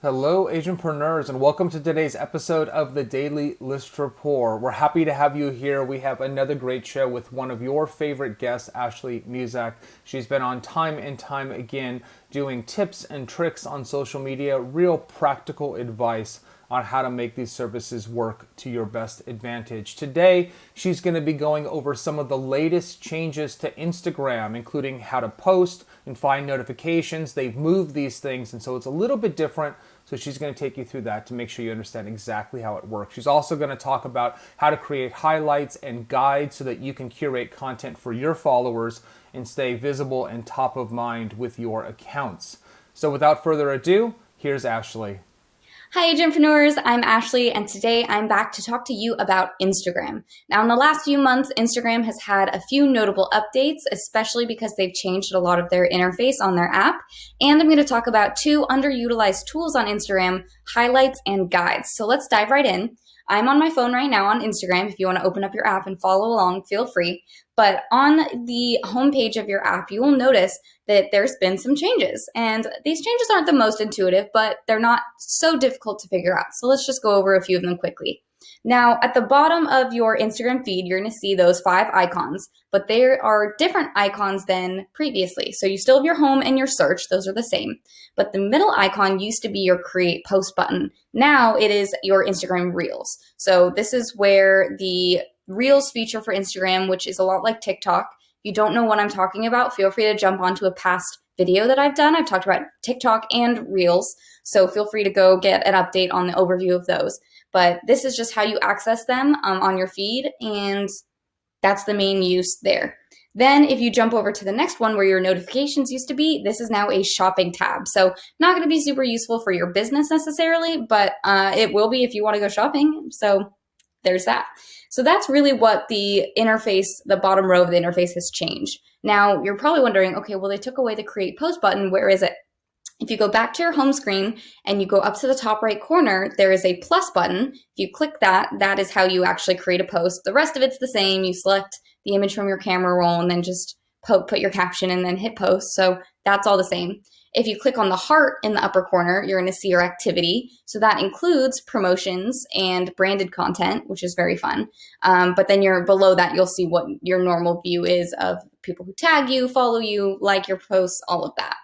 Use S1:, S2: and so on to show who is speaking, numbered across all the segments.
S1: Hello, agentpreneurs, and welcome to today's episode of the Daily List Report. We're happy to have you here. We have another great show with one of your favorite guests, Ashley Musick. She's been on time and time again doing tips and tricks on social media, real practical advice on how to make these services work to your best advantage. Today, she's going to be going over some of the latest changes to Instagram, including how to post and find notifications. They've moved these things, and so it's a little bit different. So she's going to take you through that to make sure you understand exactly how it works. She's also going to talk about how to create highlights and guides so that you can curate content for your followers and stay visible and top of mind with your accounts. So without further ado, here's Ashley.
S2: Hi, agentpreneurs. I'm Ashley, and today I'm back to talk to you about Instagram. Now, in the last few months, Instagram has had a few notable updates, especially because they've changed a lot of their interface on their app. And I'm going to talk about two underutilized tools on Instagram, highlights and guides. So let's dive right in. I'm on my phone right now on Instagram. If you want to open up your app and follow along, feel free. But on the homepage of your app, you will notice that there's been some changes. And these changes aren't the most intuitive, but they're not so difficult to figure out. So let's just go over a few of them quickly. Now, at the bottom of your Instagram feed, you're going to see those 5 icons, but there are different icons than previously. So you still have your home and your search. Those are the same. But the middle icon used to be your create post button. Now it is your Instagram Reels. So this is where the Reels feature for Instagram, which is a lot like TikTok. If you don't know what I'm talking about, feel free to jump onto a past video that I've done. I've talked about TikTok and Reels. So feel free to go get an update on the overview of those. But this is just how you access them on your feed, and that's the main use there. Then if you jump over to the next one where your notifications used to be, this is now a shopping tab. So not going to be super useful for your business necessarily, but it will be if you want to go shopping. So there's that. So that's really what the interface, the bottom row of the interface has changed. Now you're probably wondering, okay, well, they took away the create post button. Where is it? If you go back to your home screen and you go up to the top right corner, there is a plus button. If you click that, that is how you actually create a post. The rest of it's the same. You select the image from your camera roll and then just put your caption and then hit post. So that's all the same. If you click on the heart in the upper corner, you're going to see your activity. So that includes promotions and branded content, which is very fun. But then below that, you'll see what your normal view is of people who tag you, follow you, like your posts, all of that.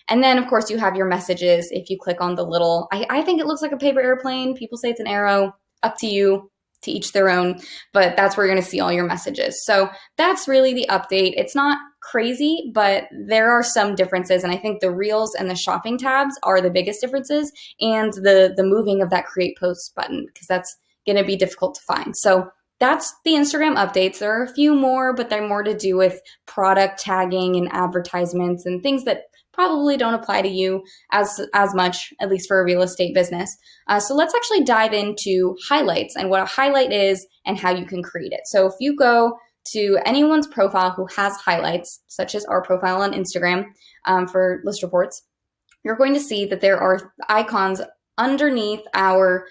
S2: And then, of course, you have your messages. If you click on the little, I think it looks like a paper airplane. People say it's an arrow. Up to you, to each their own. But that's where you're going to see all your messages. So that's really the update. It's not crazy, but there are some differences. And I think the Reels and the shopping tabs are the biggest differences, and the moving of that create post button, because that's going to be difficult to find. So that's the Instagram updates. There are a few more, but they're more to do with product tagging and advertisements and things that probably don't apply to you as much, at least for a real estate business. So let's actually dive into highlights and what a highlight is and how you can create it. So if you go to anyone's profile who has highlights, such as our profile on Instagram for ListReports, you're going to see that there are icons underneath our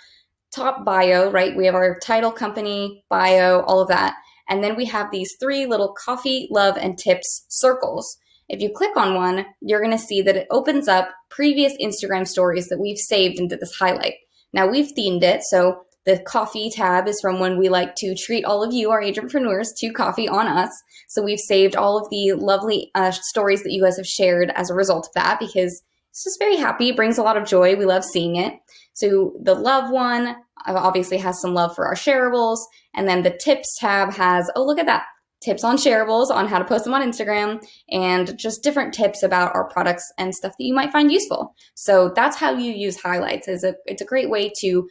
S2: top bio, right? We have our title, company, bio, all of that. And then we have these 3 little coffee, love, and tips circles. If you click on one, you're going to see that it opens up previous Instagram stories that we've saved into this highlight. Now we've themed it, so the coffee tab is from when we like to treat all of you, our agentpreneurs, to coffee on us. So we've saved all of the lovely stories that you guys have shared as a result of that, because it's just very happy. It brings a lot of joy. We love seeing it. So the love one obviously has some love for our shareables. And then the tips tab has, oh, look at that. Tips on shareables, on how to post them on Instagram, and just different tips about our products and stuff that you might find useful. So that's how you use highlights. It's a great way to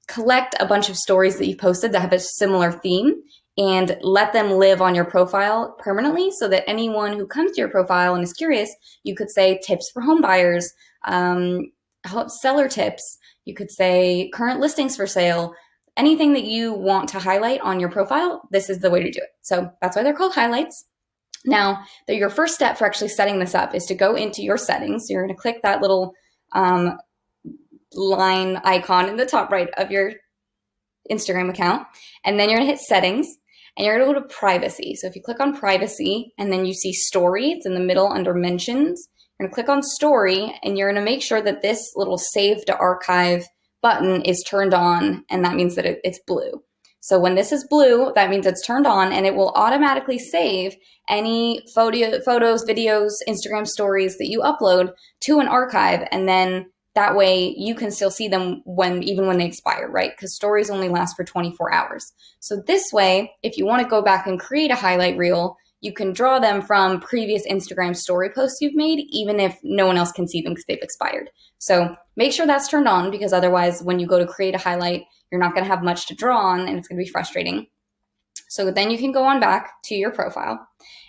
S2: collect a bunch of stories that you posted that have a similar theme and let them live on your profile permanently, so that anyone who comes to your profile and is curious, you could say tips for home buyers, seller tips. You could say current listings for sale. Anything that you want to highlight on your profile, this is the way to do it. So that's why they're called highlights. Now, your first step for actually setting this up is to go into your settings. So you're going to click that little line icon in the top right of your Instagram account, and then you're going to hit settings, and you're going to go to privacy. So if you click on privacy and then you see story, it's in the middle under mentions. You're going to click on story, and you're going to make sure that this little save to archive button is turned on, and that means that it's blue. So when this is blue, that means it's turned on, and it will automatically save any photos, videos, Instagram stories that you upload to an archive, and then that way you can still see them even when they expire, right? Because stories only last for 24 hours. So this way, if you want to go back and create a highlight reel, you can draw them from previous Instagram story posts you've made, even if no one else can see them because they've expired. So make sure that's turned on, because otherwise when you go to create a highlight, you're not going to have much to draw on, and it's going to be frustrating. So then you can go on back to your profile,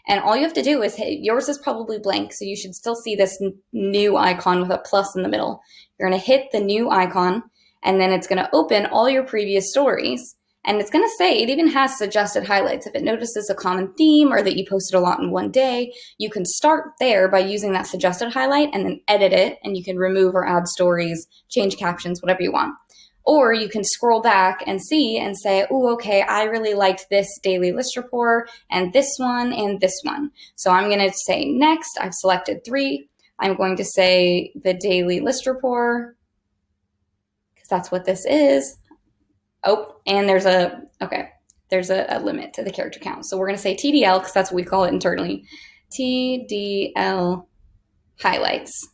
S2: and all you have to do is yours is probably blank, so you should still see this new icon with a plus in the middle. You're going to hit the new icon, and then it's going to open all your previous stories, and it's going to say, it even has suggested highlights. If it notices a common theme or that you posted a lot in one day, you can start there by using that suggested highlight and then edit it, and you can remove or add stories, change captions, whatever you want. Or you can scroll back and see and say, oh, okay, I really liked this daily list report and this one and this one. So I'm going to say next. I've selected 3. I'm going to say the daily list report, because that's what this is. Oh, and there's a limit to the character count. So we're going to say TDL, because that's what we call it internally. TDL highlights.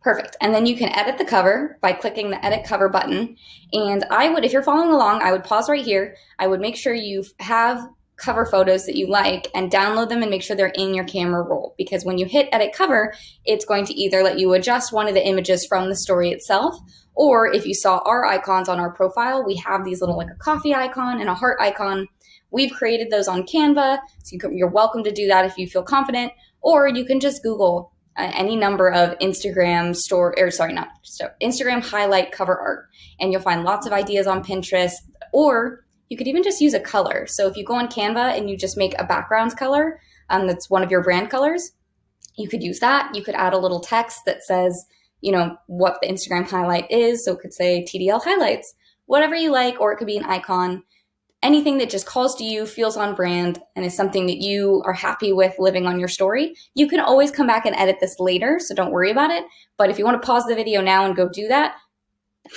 S2: Perfect. And then you can edit the cover by clicking the edit cover button. And if you're following along, I would pause right here. I would make sure you have cover photos that you like and download them and make sure they're in your camera roll, because when you hit edit cover, it's going to either let you adjust one of the images from the story itself, or if you saw our icons on our profile, we have these little, like a coffee icon and a heart icon. We've created those on Canva, so you're welcome to do that if you feel confident, or you can just Google any number of Instagram Instagram highlight cover art, and you'll find lots of ideas on Pinterest, or you could even just use a color. So if you go on Canva and you just make a background color that's one of your brand colors, you could use that. You could add a little text that says, what the Instagram highlight is. So it could say TDL highlights, whatever you like, or it could be an icon. Anything that just calls to you, feels on brand, and is something that you are happy with living on your story. You can always come back and edit this later, so don't worry about it. But if you want to pause the video now and go do that,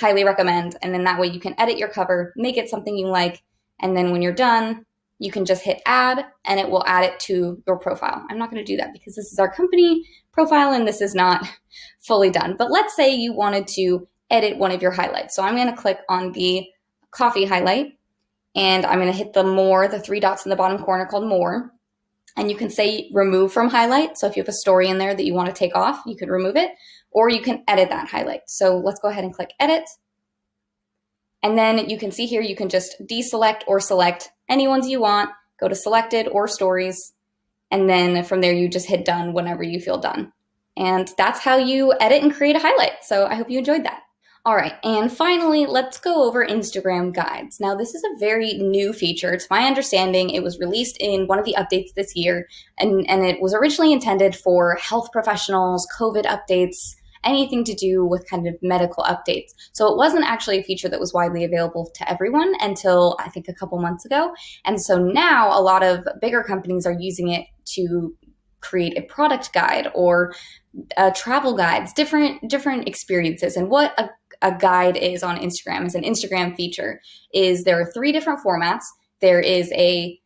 S2: highly recommend. And then that way you can edit your cover, make it something you like, and then when you're done, you can just hit add, and it will add it to your profile. I'm not going to do that because this is our company profile and this is not fully done. But let's say you wanted to edit one of your highlights. So I'm going to click on the coffee highlight, and I'm going to hit the 3 dots in the bottom corner called more. And you can say remove from highlight. So if you have a story in there that you want to take off, you could remove it, or you can edit that highlight. So let's go ahead and click edit. And then you can see here, you can just deselect or select any ones you want, go to selected or stories. And then from there, you just hit done whenever you feel done. And that's how you edit and create a highlight. So I hope you enjoyed that. All right, and finally, let's go over Instagram guides. Now, this is a very new feature. To my understanding, it was released in one of the updates this year, and it was originally intended for health professionals, COVID updates, anything to do with kind of medical updates. So it wasn't actually a feature that was widely available to everyone until I think a couple months ago. And so now a lot of bigger companies are using it to create a product guide or travel guides, different experiences. And what a guide is on Instagram, as an Instagram feature, is there are 3 different formats. There is a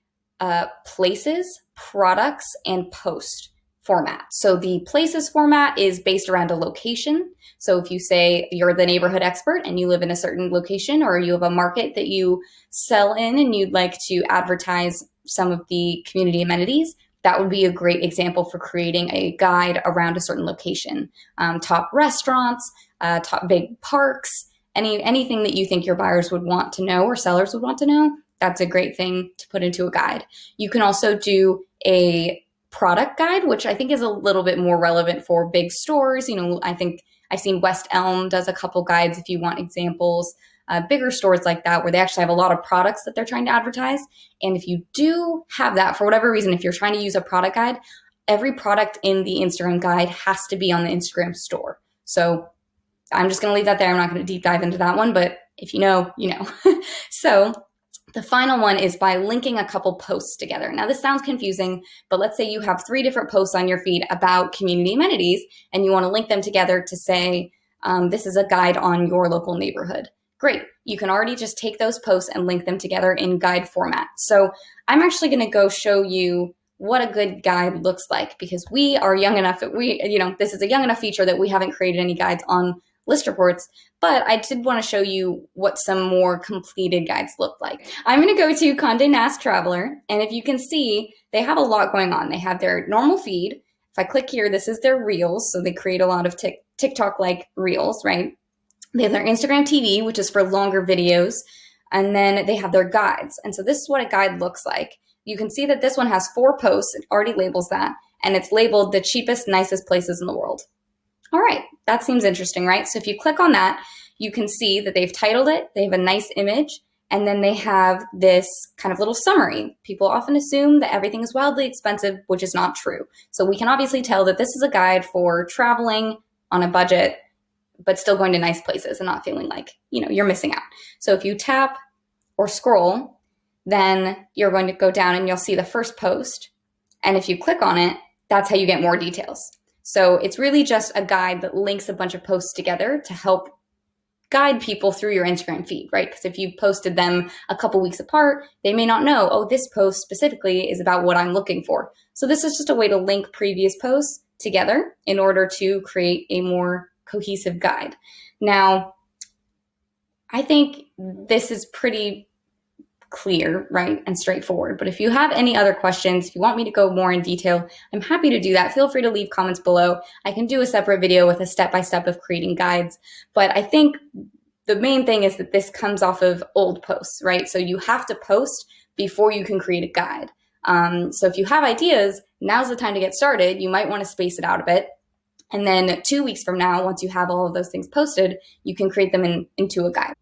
S2: places, products, and post format. So the places format is based around a location. So if you say you're the neighborhood expert and you live in a certain location, or you have a market that you sell in and you'd like to advertise some of the community amenities, that would be a great example for creating a guide around a certain location. Top restaurants, top big parks, anything that you think your buyers would want to know or sellers would want to know, that's a great thing to put into a guide. You can also do a product guide, which I think is a little bit more relevant for big stores. I think I've seen West Elm does a couple guides if you want examples. Bigger stores like that, where they actually have a lot of products that they're trying to advertise. And if you do have that, for whatever reason, if you're trying to use a product guide, every product in the Instagram guide has to be on the Instagram store. So I'm just going to leave that there. I'm not going to deep dive into that one, but if you know, you know. So The final one is by linking a couple posts together. Now, this sounds confusing, but let's say you have 3 different posts on your feed about community amenities, and you want to link them together to say, this is a guide on your local neighborhood. Great. You can already just take those posts and link them together in guide format. So I'm actually going to go show you what a good guide looks like, because we are young enough that this is a young enough feature that we haven't created any guides on ListReports, but I did want to show you what some more completed guides look like. I'm going to go to Condé Nast Traveler, and if you can see, they have a lot going on. They have their normal feed. If I click here, this is their Reels, so they create a lot of TikTok-like Reels, right? They have their Instagram TV, which is for longer videos, and then they have their guides. And so this is what a guide looks like. You can see that this one has 4 posts. It already labels that, and it's labeled the cheapest, nicest places in the world. All right, that seems interesting, right? So if you click on that, you can see that they've titled it, they have a nice image, and then they have this kind of little summary. People often assume that everything is wildly expensive, which is not true. So we can obviously tell that this is a guide for traveling on a budget, but still going to nice places and not feeling like, you're missing out. So if you tap or scroll, then you're going to go down and you'll see the first post. And if you click on it, that's how you get more details. So it's really just a guide that links a bunch of posts together to help guide people through your Instagram feed, right? Because if you posted them a couple weeks apart, they may not know, oh, this post specifically is about what I'm looking for. So this is just a way to link previous posts together in order to create a more cohesive guide. Now, I think this is pretty clear, right, and straightforward. But if you have any other questions, if you want me to go more in detail, I'm happy to do that. Feel free to leave comments below. I can do a separate video with a step-by-step of creating guides. But I think the main thing is that this comes off of old posts, right? So you have to post before you can create a guide. So if you have ideas, now's the time to get started. You might want to space it out a bit. And then 2 weeks from now, once you have all of those things posted, you can create them into a guide.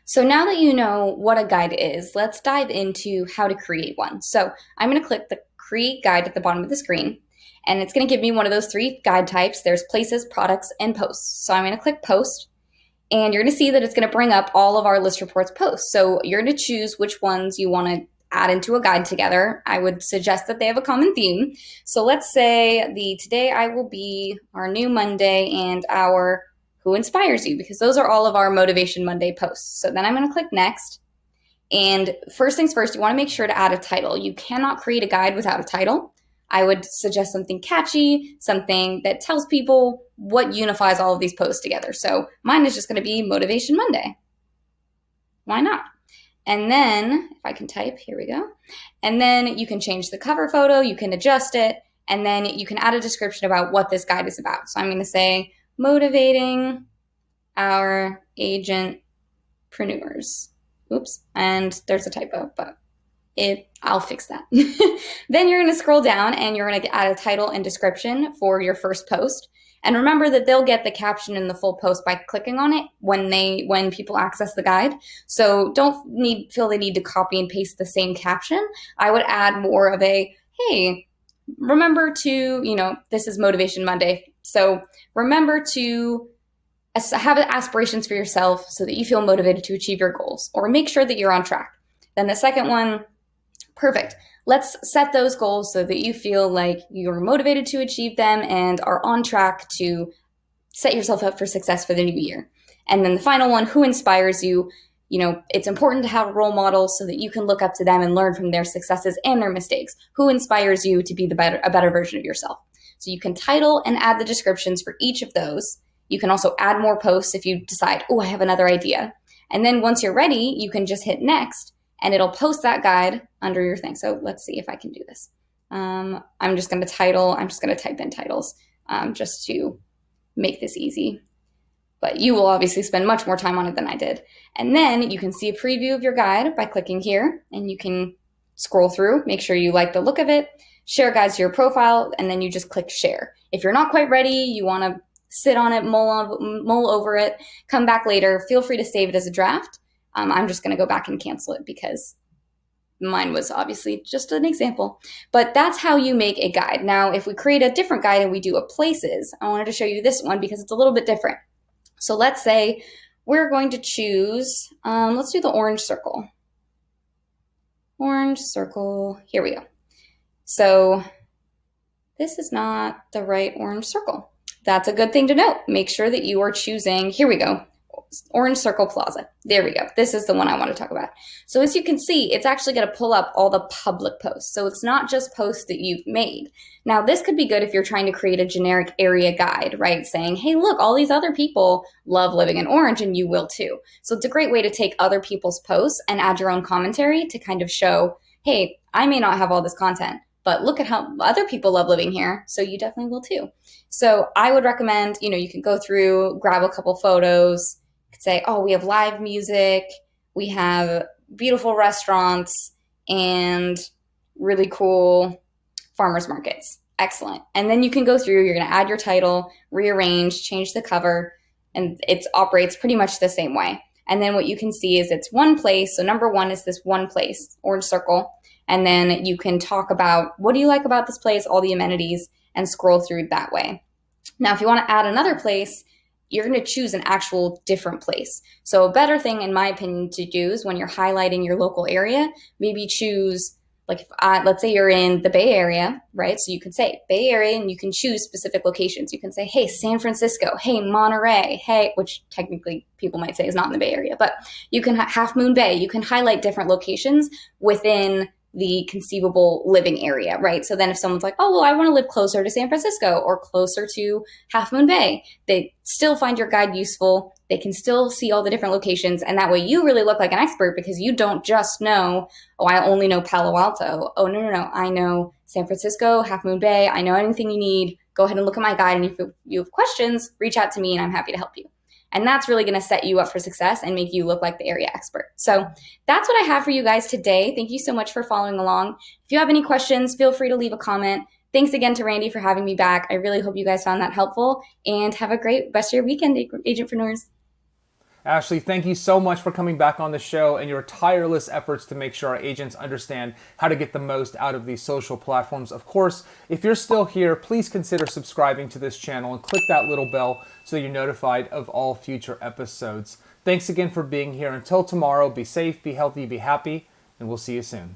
S2: So now that you know what a guide is, let's dive into how to create one. So I'm going to click the Create Guide at the bottom of the screen, and it's going to give me one of those 3 guide types. There's places, products, and posts. So I'm going to click Post, and you're going to see that it's going to bring up all of our ListReports posts. So you're going to choose which ones you want to add into a guide together. I would suggest that they have a common theme. So let's say Today I Will Be, our New Monday, and our Who Inspires You, because those are all of our Motivation Monday posts. So then I'm going to click Next. And first things first, you want to make sure to add a title. You cannot create a guide without a title. I would suggest something catchy, something that tells people what unifies all of these posts together. So mine is just going to be Motivation Monday. Why not? And then, if I can type, here we go. And then you can change the cover photo, you can adjust it, and then you can add a description about what this guide is about. So I'm going to say, motivating our agentpreneurs. Oops, and there's a typo, but I'll fix that. Then you're going to scroll down and you're going to add a title and description for your first post. And remember that they'll get the caption in the full post by clicking on it when people access the guide. So don't feel they need to copy and paste the same caption. I would add more of a, hey, remember to, this is Motivation Monday. So remember to have aspirations for yourself so that you feel motivated to achieve your goals, or make sure that you're on track. Then the second one, perfect. Let's set those goals so that you feel like you're motivated to achieve them and are on track to set yourself up for success for the new year. And then the final one, who inspires you? It's important to have role models so that you can look up to them and learn from their successes and their mistakes. Who inspires you to be a better version of yourself? So you can title and add the descriptions for each of those. You can also add more posts if you decide, oh, I have another idea. And then once you're ready, you can just hit next, and it'll post that guide under your thing. So let's see if I can do this. I'm just going to type in titles just to make this easy. But you will obviously spend much more time on it than I did. And then you can see a preview of your guide by clicking here, and you can scroll through, make sure you like the look of it, share guides to your profile, and then you just click share. If you're not quite ready, you want to sit on it, mull over it, come back later, feel free to save it as a draft. I'm just going to go back and cancel it because mine was obviously just an example. But that's how you make a guide. Now, if we create a different guide and we do a places, I wanted to show you this one because it's a little bit different. So let's say we're going to choose, let's do the orange circle. Orange circle. Here we go. So this is not the right orange circle. That's a good thing to note. Make sure that you are choosing, here we go, Orange Circle Plaza. There we go. This is the one I want to talk about. So as you can see, it's actually going to pull up all the public posts. So it's not just posts that you've made. Now, this could be good if you're trying to create a generic area guide, right? Saying, hey, look, all these other people love living in Orange and you will too. So it's a great way to take other people's posts and add your own commentary to kind of show, hey, I may not have all this content, but look at how other people love living here, so you definitely will too. So I would recommend, you can go through, grab a couple photos, say, oh, we have live music, we have beautiful restaurants, and really cool farmers markets. Excellent. And then you can go through, you're going to add your title, rearrange, change the cover, and it operates pretty much the same way. And then what you can see is it's one place. So number one is this one place, orange circle. And then you can talk about what do you like about this place, all the amenities, and scroll through that way. Now, if you want to add another place, you're going to choose an actual different place. So a better thing, in my opinion, to do is when you're highlighting your local area, maybe choose, like, let's say you're in the Bay Area, right? So you could say Bay Area and you can choose specific locations. You can say, hey, San Francisco, hey, Monterey, hey, which technically people might say is not in the Bay Area, but you can Half Moon Bay. You can highlight different locations within the conceivable living area, right? So then if someone's like, oh, well, I want to live closer to San Francisco or closer to Half Moon Bay, they still find your guide useful. They can still see all the different locations. And that way you really look like an expert because you don't just know, oh, I only know Palo Alto. Oh, no. I know San Francisco, Half Moon Bay. I know anything you need. Go ahead and look at my guide. And if you have questions, reach out to me and I'm happy to help you. And that's really going to set you up for success and make you look like the area expert. So that's what I have for you guys today. Thank you so much for following along. If you have any questions, feel free to leave a comment. Thanks again to Randy for having me back. I really hope you guys found that helpful and have a great rest of your weekend, agentpreneurs.
S1: Ashley, thank you so much for coming back on the show and your tireless efforts to make sure our agents understand how to get the most out of these social platforms. Of course, if you're still here, please consider subscribing to this channel and click that little bell so you're notified of all future episodes. Thanks again for being here. Until tomorrow, be safe, be healthy, be happy, and we'll see you soon.